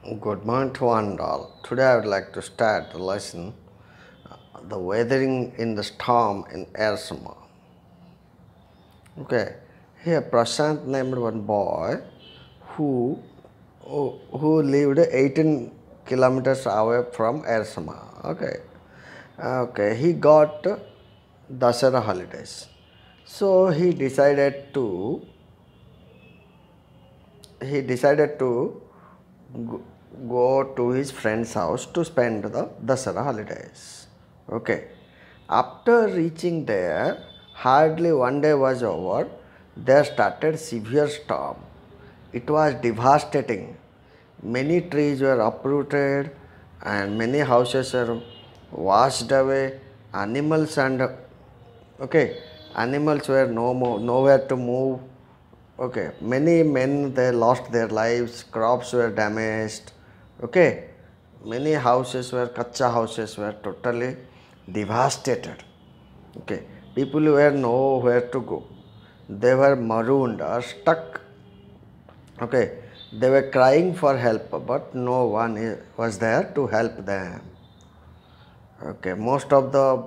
Good morning to one and all. Today I would like to start the lesson The Weathering in the Storm in Arizona. Okay, here Prashant named one boy who who lived 18 kilometers away from Arizona. Okay, he got Dasara holidays. So he decided to go go to his friend's house to spend the Dasara holidays. Okay. After reaching there, hardly one day was over, there started severe storm. It was devastating. Many trees were uprooted and many houses were washed away. Animals and okay, animals were nowhere to move. Okay, many men they lost their lives, crops were damaged. Okay, many houses were kacha houses were totally devastated. Okay, people were nowhere to go. They were marooned or stuck. Okay, they were crying for help, but no one was there to help them. Okay, most of the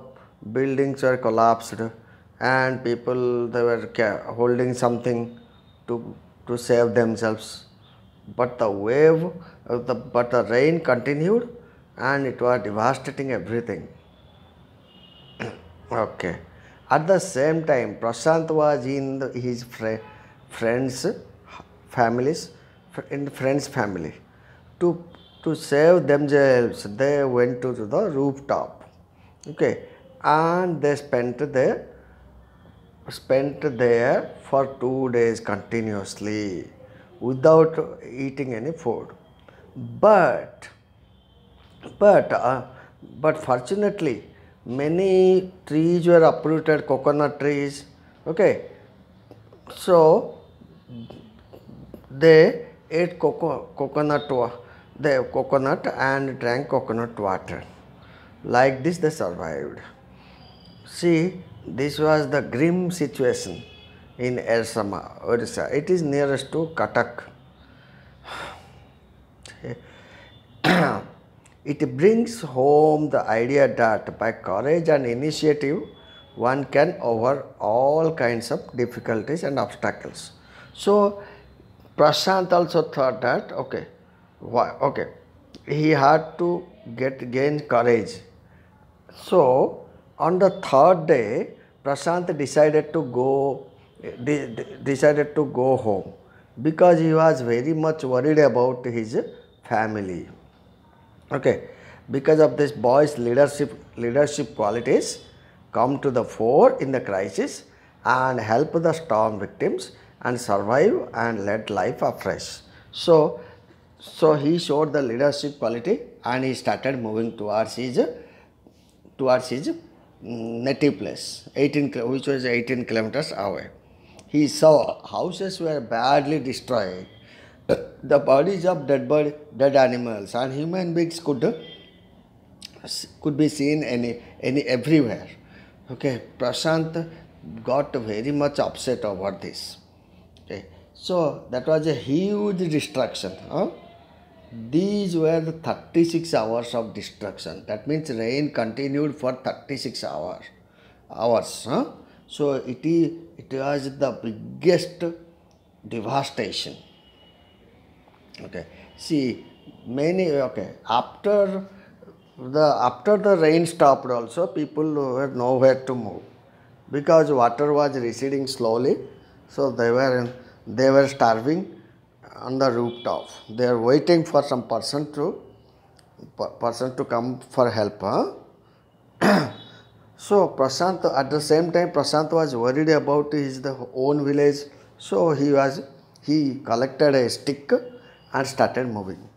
buildings were collapsed, and people they were holding something to to save themselves. But the but the rain continued, and it was devastating everything. Okay. At the same time, Prashant was in his friends' families, in friends' family. To, to save themselves, they went to the rooftop. Okay. And they spent there for 2 days continuously without eating any food. But but uh, but fortunately, many trees were uprooted, coconut trees. Okay, so they ate coconut and drank coconut water. Like this, they survived. See, this was the grim situation in Ersama, Orissa. It is nearest to Cuttack. It brings home the idea that by courage and initiative, one can over all kinds of difficulties and obstacles. So, Prashant also thought that okay, he had to gain courage. So, on the third day, Prashant decided to go home because he was very much worried about his family. Okay, because of this boy's leadership qualities come to the fore in the crisis and help the storm victims and survive and lead life afresh. So he showed the leadership quality and he started moving towards his native place, which was 18 kilometers away. He saw houses were badly destroyed. The bodies of dead animals and human beings could be seen any everywhere. Okay, Prashant got very much upset over this. Okay, so that was a huge destruction. Huh? These were the 36 hours of destruction. That means rain continued for 36 hours. Huh? So it was the biggest devastation. Okay. See, after the rain stopped also, people were nowhere to move because water was receding slowly. So they were starving on the rooftop. They are waiting for some person to come for help. Huh? So Prashant, at the same time, Prashant was worried about his own village. So he collected a stick and started moving.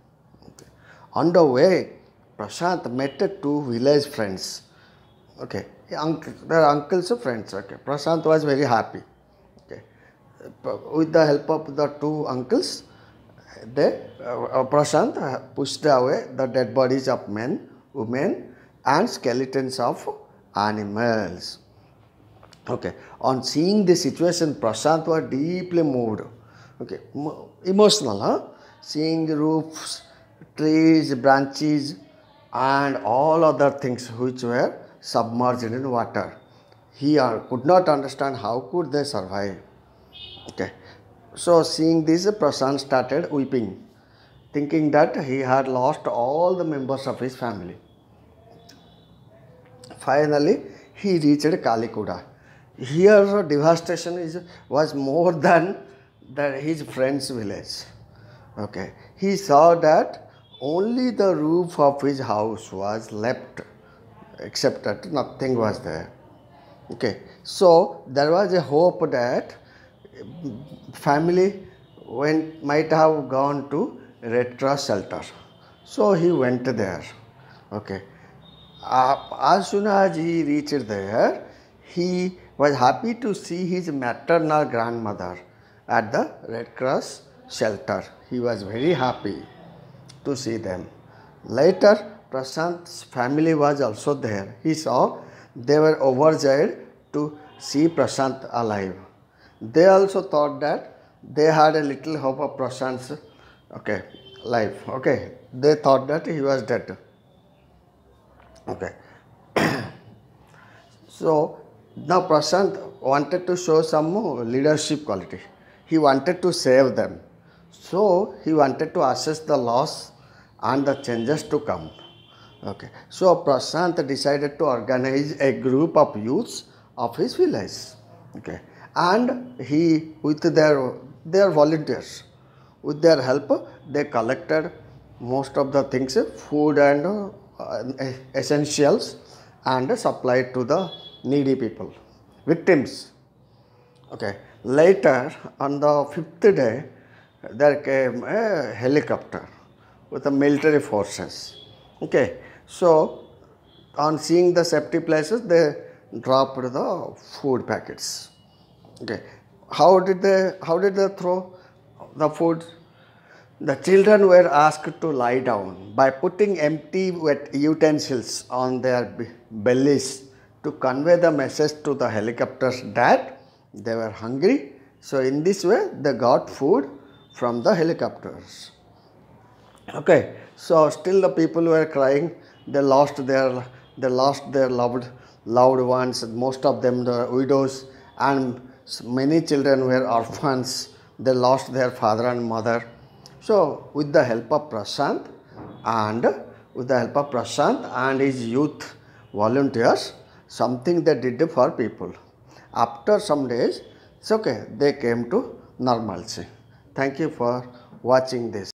Okay. On the way, Prashant met two village friends. Okay, their uncles friends. Okay, Prashant was very happy. Okay, with the help of the two uncles, Prashant pushed away the dead bodies of men, women, and skeletons of animals. Okay, on seeing the situation, Prashant was deeply moved. Okay, emotional, huh? Seeing roofs, trees, branches, and all other things which were submerged in water. He could not understand how could they survive. Okay. So seeing this, Prashant started weeping, thinking that he had lost all the members of his family. Finally, he reached Kalikuda. Here, devastation was more than his friend's village. Okay, he saw that only the roof of his house was left, except that nothing was there. Okay, so there was a hope that family might have gone to Red Cross shelter. So he went there. Okay, as soon as he reached there, he was happy to see his maternal grandmother at the Red Cross shelter. He was very happy to see them. Later, Prashant's family was also there. He saw they were overjoyed to see Prashant alive. They also thought that they had a little hope of Prashant's life. Okay, they thought that he was dead. Okay. So now Prashant wanted to show some leadership quality. He wanted to save them. So he wanted to assess the loss and the changes to come. Okay. So Prashant decided to organize a group of youths of his village. Okay. And he, with their volunteers, with their help, they collected most of the things, food and essentials, and supplied to the needy people, victims. Okay. Later, on the fifth day, there came a helicopter with the military forces. Okay. So, on seeing the safety places, they dropped the food packets. Okay. How did they throw the food? The children were asked to lie down by putting empty wet utensils on their bellies to convey the message to the helicopters that they were hungry. So in this way they got food from the helicopters. Okay, so still the people were crying. They lost their loved ones. Most of them the widows, and many children were orphans. They lost their father and mother. So with the help of Prashant and his youth volunteers, something they did for people. After some days, it's okay, they came to normalcy. Thank you for watching this.